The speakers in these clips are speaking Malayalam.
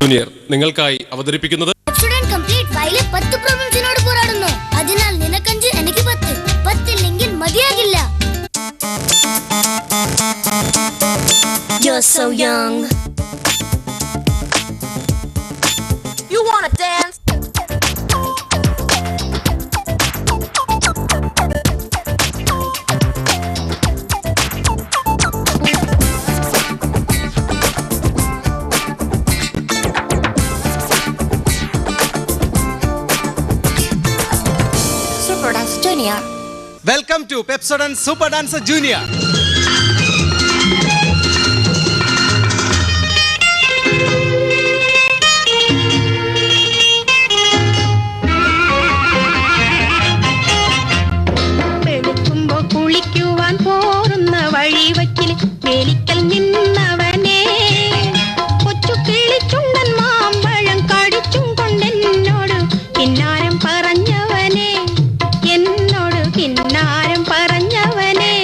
ജൂനിയർ നിങ്ങൾക്കായി അവതരിപ്പിക്കുന്നത് സ്റ്റുഡന്റ് കംപ്ലീറ്റ് ഫയലിൽ 10 പ്രോബ്ലംസിനോട് പോരാടുന്നു. അതിനാൽ നിനക്കഞ്ച് എനിക്ക് 10 ഇല്ലെങ്കിൽ മതിയാകില്ല. You're so young. You wanna dance? Super Dance Junior. Welcome to Pepsodent Super Dance Junior. കുളിക്കുവാൻ പോരുന്ന വഴിവക്കിൽ വേലിക്കൽ നിന്നവനെ കൊച്ചു കിളിച്ചുണ്ടൻ മാമ്പഴം കടിച്ചും കൊണ്ടെന്നോട് കിന്നാരം പറഞ്ഞവനെ എന്നോട് കിന്നാരം പറഞ്ഞവനെ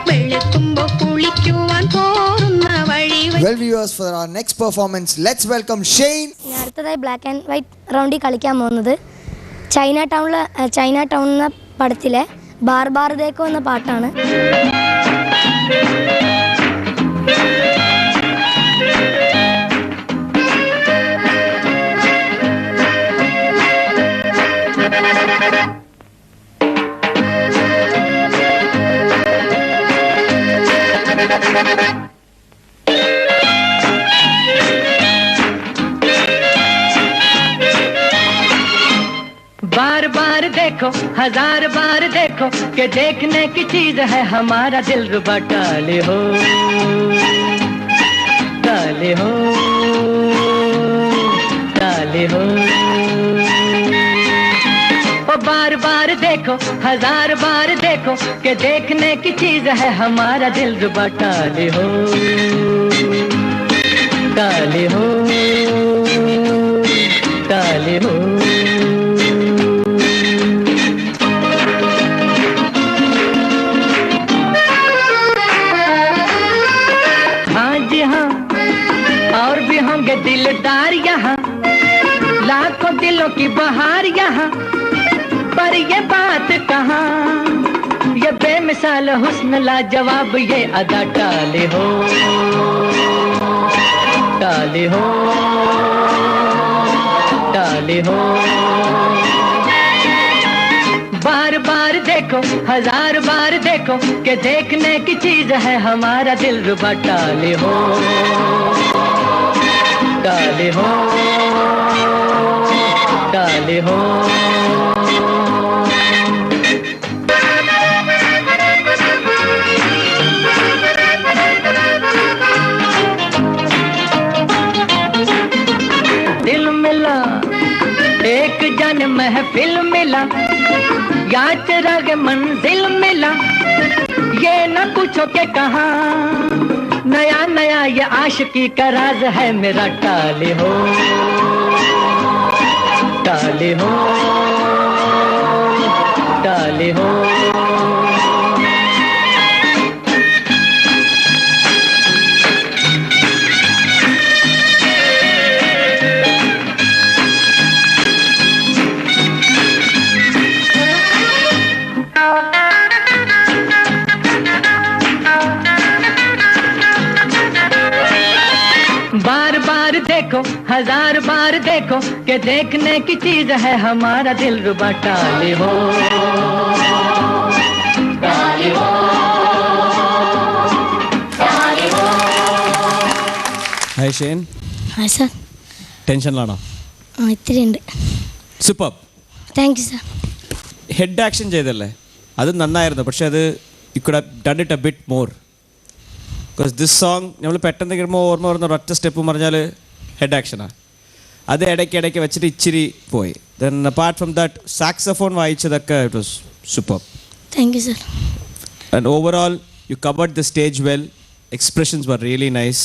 വെളുക്കുമ്പോ കുളിക്കുവാൻ പോരുന്ന വഴിവക്കിൽ. Well viewers, for our next performance, let's welcome Shane. അടുത്തതായി ബ്ലാക്ക് ആൻഡ് വൈറ്റ് റൗണ്ടിൽ കളിക്കാൻ പോകുന്നത് ചൈന ടൗൺ എന്ന പടത്തിലെ ബാർ ബാർ ദേക്കോ എന്ന പാട്ടാണ്. बार बार देखो हजार बार देखो कि देखने की चीज है हमारा दिल रुबा टाले हो टाले हो टाले हो ओ बार बार देखो हजार बार देखो कि देखने की चीज है हमारा दिल रुबा टाले हो टाले हो टाले हो. और भी होंगे दिलदार यहाँ, लाखों दिलों की बहार यहाँ, पर ये बात कहाँ, ये बेमिसाल हुस्न लाजवाब ये अदा टाले हो टाले हो टाले हो. बार बार देखो हजार बार देखो कि देखने की चीज है हमारा दिल रुबा टाले हो टाले हो टाले हो. दिल मिला एक जन महफिल मिला, या चिराग मंजिल मिला, ये न पूछो के कहा नया नया ये आशिकी का राज है मेरा टाले हो टाले हो टाले हो. बार बार देखो हजार बार देखो कि देखने की चीज है हमारा दिल रुबा टाले हो टाले हो टाले हो. Hi Shane. ആ സാർ, ടെൻഷനിലാണോ? ഇത്തിരി ഉണ്ട്. Super. Thank you sir. Head action ചെയ്തല്ലേ, അത് നന്നായിരുന്നു. പക്ഷെ അത് you could have done it A bit more. Because this song നമ്മൾ പെട്ടെന്ന് കഴിയുമ്പോൾ ഓർമ്മ വരുന്ന ഒരൊറ്റ സ്റ്റെപ്പ് പറഞ്ഞാൽ ഹെഡ് ആക്ഷനാണ്. അത് ഇടയ്ക്ക് വെച്ചിട്ട് ഇച്ചിരി പോയി. Then apart from that saxophone വായിച്ചതൊക്കെ it was super. Thank you sir. And overall you covered the stage well. Expressions were really nice.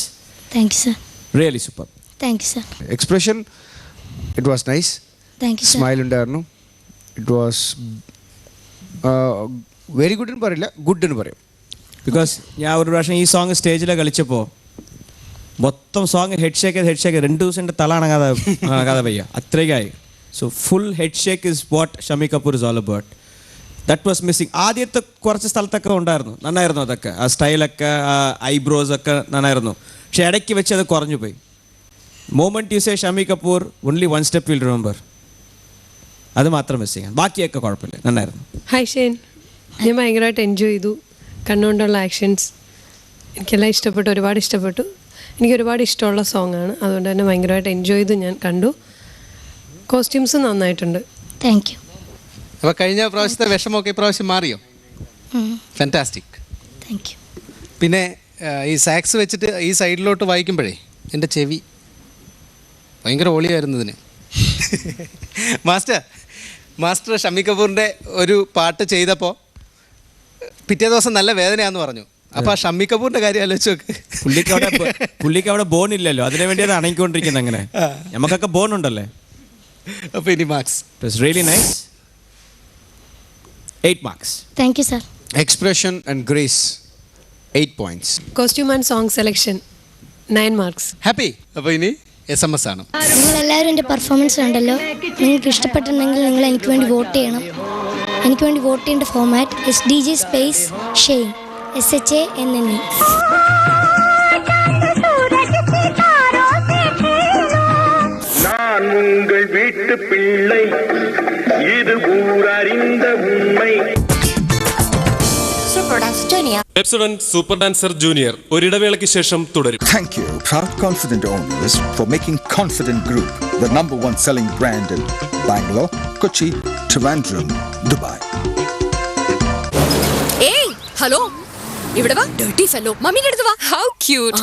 Thank you sir. Really super. Thank you sir. Expression it was nice. Thank you sir. Smile ഉണ്ടായിരുന്നു. ഇറ്റ് വാസ് വെരി ഗുഡ് എന്ന് പറയില്ല, ഗുഡ് എന്ന് പറയും. ബിക്കോസ് ഞാൻ ഒരു പ്രാവശ്യം ഈ സോങ് സ്റ്റേജിൽ കളിച്ചപ്പോൾ മൊത്തം സോങ് ഹെഡ് ഷേക്ക് 2 ദിവസം എൻ്റെ തല അണങ്ങാതെ വയ്യ അത്രയ്ക്കായി. So full head shake is what Shammi Kapoor is all about. That was missing. ആദ്യത്തെ കുറച്ച് സ്ഥലത്തൊക്കെ ഉണ്ടായിരുന്നു, നന്നായിരുന്നു അതൊക്കെ, ആ സ്റ്റൈലൊക്കെ, ആ ഐബ്രോസ് ഒക്കെ നന്നായിരുന്നു. പക്ഷെ ഇടയ്ക്ക് വെച്ച് അത് കുറഞ്ഞു പോയി. Moment you say Shami Kapoor only 1 step will remember, അത് മാത്രം മിസ്സിങ്. ബാക്കിയൊക്കെ കുഴപ്പമില്ല, നന്നായിരുന്നു. ഹായ് ഷെയ്ൻ, ഞാൻ ഭയങ്കരമായിട്ട് എൻജോയ് ചെയ്തു. കണ്ണുകൊണ്ടുള്ള ആക്ഷൻസ് എനിക്കെല്ലാം ഇഷ്ടപ്പെട്ടു, ഒരുപാട് ഇഷ്ടപ്പെട്ടു. എനിക്ക് ഒരുപാട് ഇഷ്ടമുള്ള സോങ്ങാണ്, അതുകൊണ്ട് തന്നെ ഭയങ്കരമായിട്ട് എൻജോയ് ചെയ്ത് ഞാൻ കണ്ടു. കോസ്റ്റ്യൂംസ് നന്നായിട്ടുണ്ട്. Thank you. അപ്പോൾ കഴിഞ്ഞ പ്രാവശ്യത്തെ വിഷമമൊക്കെ ഇപ്രാവശ്യം മാറിയോ? ഫാന്റാസ്റ്റിക്. Thank you. പിന്നെ ഈ സാക്സ് വെച്ചിട്ട് ഈ സൈഡിലോട്ട് വായിക്കുമ്പോഴേ എൻ്റെ ചെവി ഭയങ്കര ഓളിയായിരുന്നു ഇതിന്. മാസ്റ്റർ ഷമി കപൂറിൻ്റെ ഒരു പാട്ട് ചെയ്തപ്പോൾ പിറ്റേ ദിവസം നല്ല വേദനയാന്ന് പറഞ്ഞു. അപ്പോൾ ആ ഷമി കപൂറിൻ്റെ കാര്യം ആലോചിച്ച് നോക്ക്. പുള്ളിക്ക് അവിടെ ബോൺ ഇല്ലല്ലോ, അതിനു വേണ്ടി അത് അണങ്ങിക്കൊണ്ടിരിക്കുന്നത്. അങ്ങനെ നമുക്കൊക്കെ ബോൺ ഉണ്ടല്ലേ. അപ്പോൾ ഇനി marks. It was really nice. 8 marks. Thank you sir. Expression and grace, 8 points. Costume and song selection 9 marks. Happy. അപ്പോൾ ഇനി SMS ആണ്. നിങ്ങളെല്ലാവരും എൻ്റെ പെർഫോമൻസ് കണ്ടല്ലോ. നിങ്ങൾക്ക് ഇഷ്ടപ്പെട്ടിട്ടുണ്ടെങ്കിൽ നിങ്ങൾ എനിക്ക് വേണ്ടി വോട്ട് ചെയ്യണം. എനിക്ക് വേണ്ടി വോട്ട് ചെയ്യേണ്ട format SDJ space Shane SHANNE. நான் உங்கள் வீட்டு பிள்ளை, இது ஊரறிந்த உண்மை. Super Dance Junior. Pepsodent super dancer junior ഒരിടവേളയ്ക്ക് ശേഷം തുടരും. Thank you, proud confident owners, for making Confident Group the #1 selling brand in Bangalore, Kochi, Trivandrum, Dubai. Hey, hello. ഇവിടെ വാ, dirty fellow. മമ്മിയുടെ അടുത്ത് വാ. How cute.